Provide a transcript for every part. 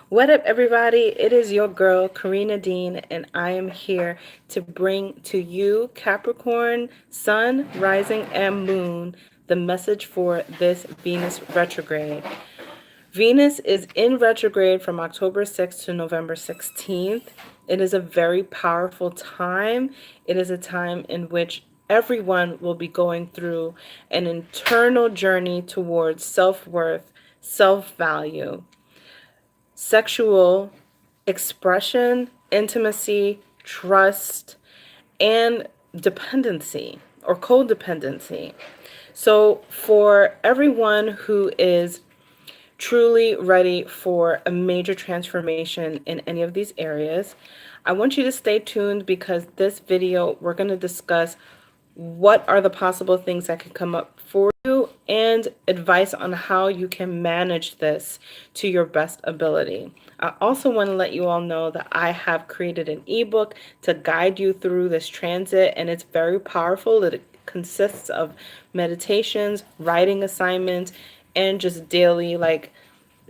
What up, everybody? It is your girl, Karina Dean, and I am here to bring to you, Capricorn, Sun, Rising, and Moon, the message for this Venus retrograde. Venus is in retrograde from October 6th to November 16th. It is a very powerful time. It is a time in which everyone will be going through an internal journey towards self worth, self value, sexual expression, intimacy, trust, and dependency or codependency. So, for everyone who is truly ready for a major transformation in any of these areas, I want you to stay tuned because this video we're going to discuss what are the possible things that can come up for you and advice on how you can manage this to your best ability. I also want to let you all know that I have created an ebook to guide you through this transit, and it's very powerful. It consists of meditations, writing assignments, and just daily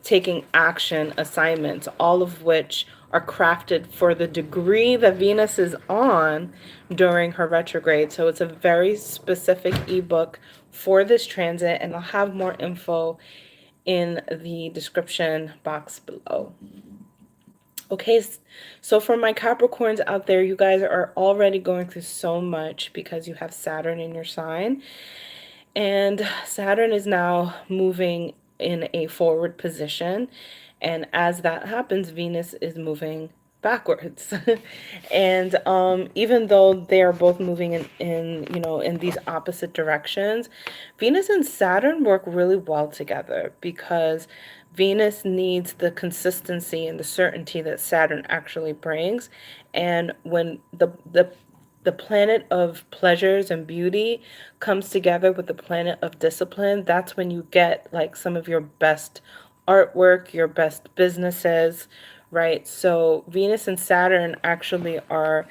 taking action assignments, all of which are crafted for the degree that Venus is on during her retrograde. So it's a very specific ebook for this transit, and I'll have more info in the description box below. Okay, so for my Capricorns out there, you guys are already going through so much because you have Saturn in your sign. And Saturn is now moving in a forward position. And as that happens, Venus is moving backwards. And even though they are both moving in these opposite directions, Venus and Saturn work really well together because Venus needs the consistency and the certainty that Saturn actually brings. And when the planet of pleasures and beauty comes together with the planet of discipline, that's when you get like some of your best artwork, your best businesses, right? So Venus and Saturn actually are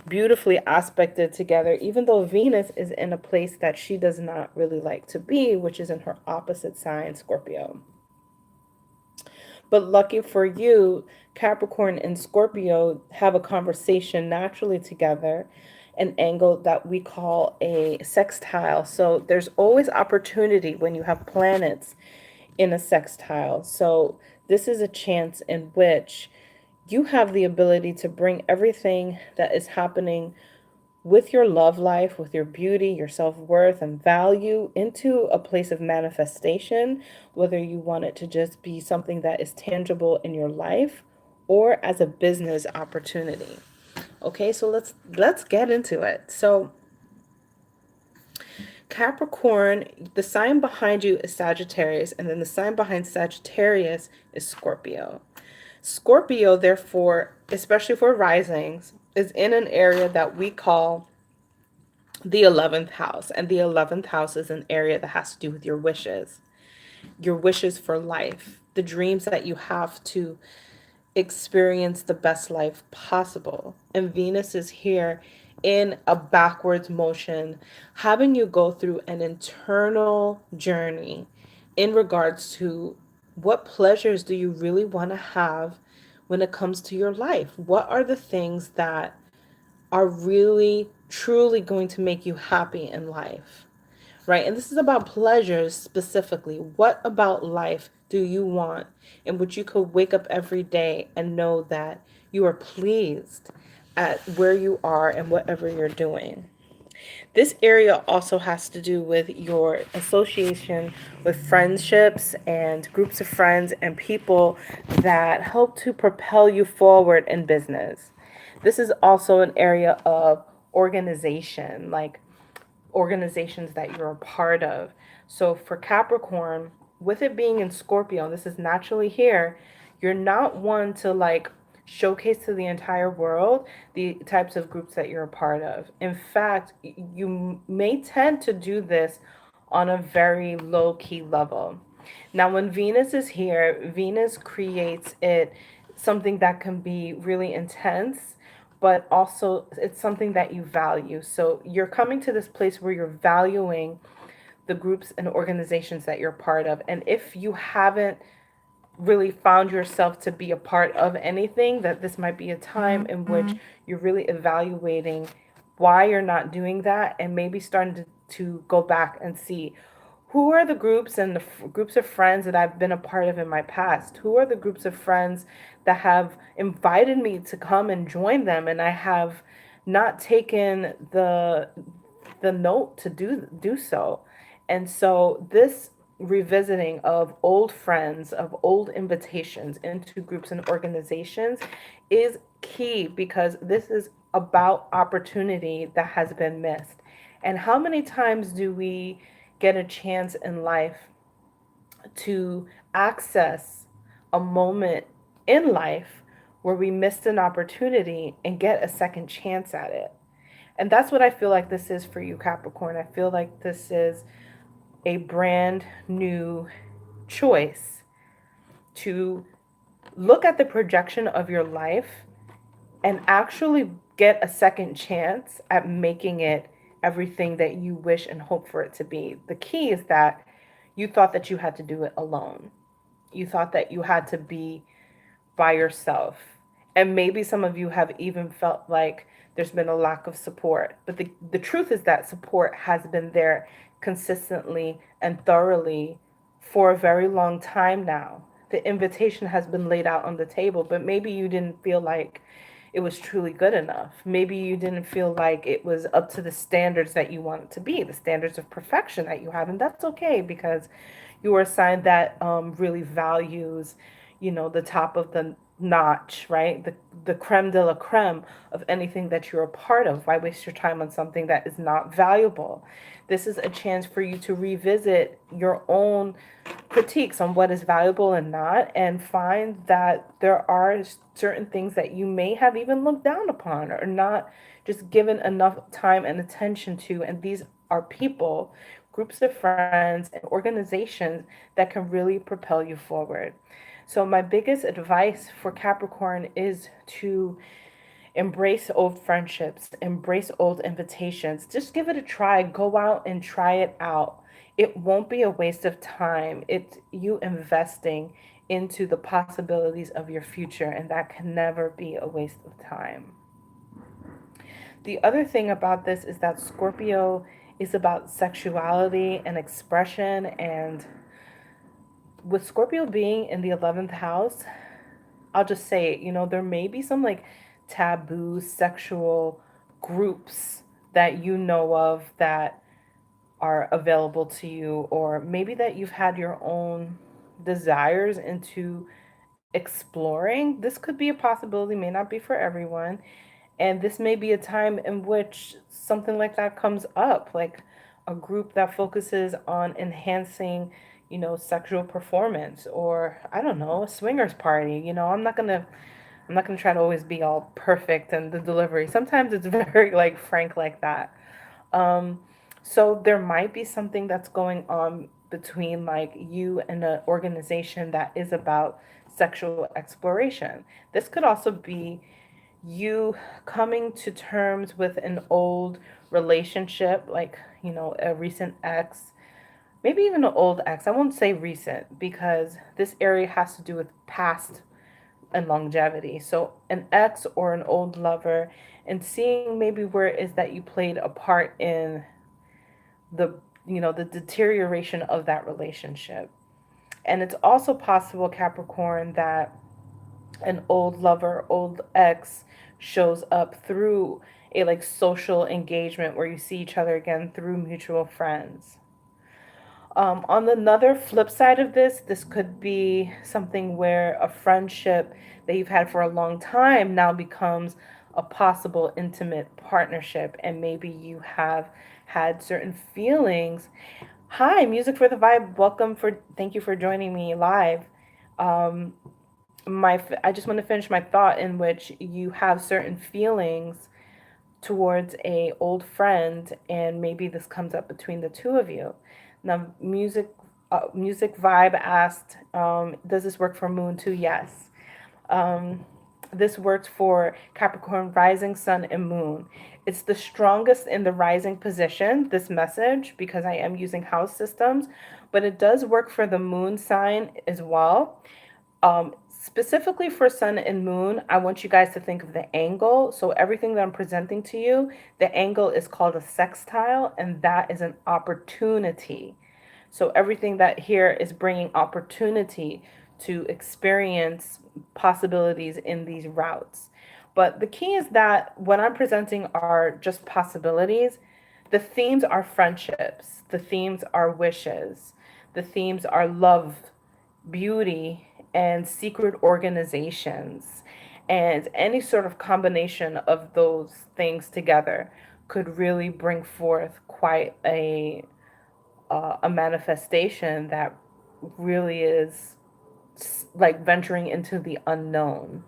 beautifully aspected together, even though Venus is in a place that she does not really like to be, which is in her opposite sign, Scorpio. But lucky for you, Capricorn and Scorpio have a conversation naturally together, an angle that we call a sextile. So there's always opportunity when you have planets in a sextile. So this is a chance in which you have the ability to bring everything that is happening with your love life, with your beauty, your self worth, and value into a place of manifestation, whether you want it to just be something that is tangible in your life or as a business opportunity. Okay, so let's get into it. So Capricorn, the sign behind you is Sagittarius, and then the sign behind Sagittarius is Scorpio. Scorpio, therefore, especially for risings, is in an area that we call the 11th house. And the 11th house is an area that has to do with your wishes for life, the dreams that you have to experience the best life possible. And Venus is here in a backwards motion, having you go through an internal journey in regards to what pleasures do you really want to have when it comes to your life? What are the things that are really, truly going to make you happy in life? Right? And this is about pleasures specifically. What about life do you want in which you could wake up every day and know that you are pleased at where you are and whatever you're doing? This area also has to do with your association with friendships and groups of friends and people that help to propel you forward in business. This is also an area of organization, like organizations that you're a part of. So for Capricorn, with it being in Scorpio, this is naturally here, you're not one to showcase to the entire world the types of groups that you're a part of. In fact, you may tend to do this on a very low key level. Now, when Venus is here, Venus creates it something that can be really intense, but also it's something that you value. So you're coming to this place where you're valuing the groups and organizations that you're part of. And if you haven't really found yourself to be a part of anything, that this might be a time in which you're really evaluating why you're not doing that, and maybe starting to go back and see who are the groups and the groups of friends that I've been a part of in my past. Who are the groups of friends that have invited me to come and join them, and I have not taken the note to do so. And so this revisiting of old friends, of old invitations into groups and organizations is key, because this is about opportunity that has been missed. And how many times do we get a chance in life to access a moment in life where we missed an opportunity and get a second chance at it? And that's what I feel like this is for you, Capricorn. I feel like this is a brand new choice to look at the projection of your life and actually get a second chance at making it everything that you wish and hope for it to be. The key is that you thought that you had to do it alone. You thought that you had to be by yourself. And maybe some of you have even felt like there's been a lack of support. But the truth is that support has been there consistently and thoroughly for a very long time now. The invitation has been laid out on the table, but maybe you didn't feel like it was truly good enough. Maybe you didn't feel like it was up to the standards that you want it to be, the standards of perfection that you have. And that's okay, because you are a sign that really values, the top of the notch, right? The creme de la creme of anything that you're a part of. Why waste your time on something that is not valuable? This is a chance for you to revisit your own critiques on what is valuable and not, and find that there are certain things that you may have even looked down upon or not just given enough time and attention to. And these are people, groups of friends, and organizations that can really propel you forward. So, my biggest advice for Capricorn is to embrace old friendships, embrace old invitations. Just give it a try. Go out and try it out. It won't be a waste of time. It's you investing into the possibilities of your future, and that can never be a waste of time. The other thing about this is that Scorpio is about sexuality and expression. And with Scorpio being in the 11th house, I'll just say it, there may be some like taboo sexual groups that you know of that are available to you, or maybe that you've had your own desires into exploring. This could be a possibility, may not be for everyone. And this may be a time in which something like that comes up, like a group that focuses on enhancing, sexual performance, or I don't know, a swingers party. I'm not gonna try to always be all perfect and the delivery. Sometimes it's very like frank like that. Um, so there might be something that's going on between like you and an organization that is about sexual exploration. This could also be you coming to terms with an old relationship, like, a recent ex, maybe even an old ex. I won't say recent, because this area has to do with past and longevity. So, an ex or an old lover, and seeing maybe where it is that you played a part in the the deterioration of that relationship. And it's also possible, Capricorn, that an old lover, old ex shows up through a like social engagement where you see each other again through mutual friends. On another flip side of this could be something where a friendship that you've had for a long time now becomes a possible intimate partnership, and maybe you have had certain feelings. Hi, Music for the Vibe. Thank you for joining me live. Um, I just want to finish my thought in which you have certain feelings towards a old friend, and maybe this comes up between the two of you. Now, music vibe asked, does this work for Moon too? Yes. Um, this works for Capricorn rising, sun, and moon. It's the strongest in the rising position, this message, because I am using house systems, but it does work for the moon sign as well. Specifically for sun and moon, I want you guys to think of the angle. So everything that I'm presenting to you, the angle is called a sextile, and that is an opportunity. So everything that here is bringing opportunity to experience possibilities in these routes. But the key is that when I'm presenting are just possibilities, the themes are friendships, the themes are wishes, the themes are love, beauty, and secret organizations. And any sort of combination of those things together could really bring forth quite a manifestation that really is like venturing into the unknown.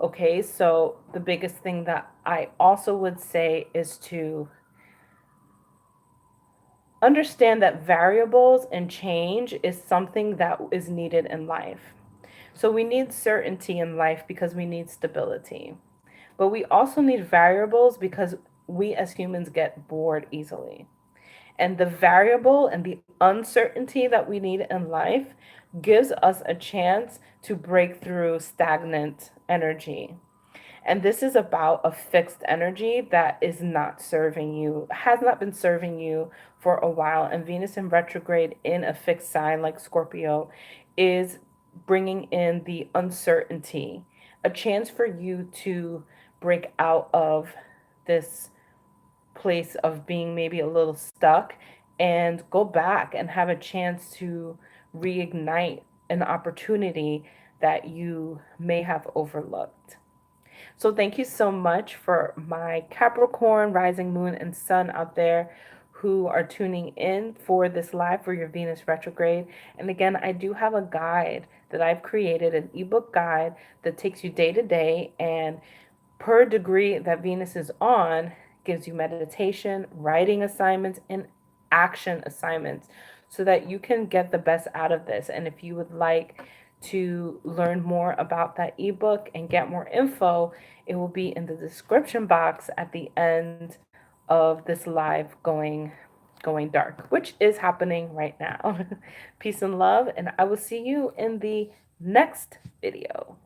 Okay, so the biggest thing that I also would say is to understand that variables and change is something that is needed in life. So we need certainty in life because we need stability. But we also need variables because we as humans get bored easily. And the variable and the uncertainty that we need in life gives us a chance to break through stagnant energy. And this is about a fixed energy that is not serving you, has not been serving you for a while. And Venus in retrograde in a fixed sign like Scorpio is bringing in the uncertainty, a chance for you to break out of this place of being maybe a little stuck and go back and have a chance to reignite an opportunity that you may have overlooked. So thank you so much for my Capricorn, rising moon, and sun out there who are tuning in for this live for your Venus retrograde. And again, I do have a guide that I've created, an ebook guide that takes you day to day, and per degree that Venus is on, gives you meditation, writing assignments, and action assignments so that you can get the best out of this. And if you would like to learn more about that ebook and get more info, it will be in the description box at the end of this live going dark, which is happening right now. Peace and love, and I will see you in the next video.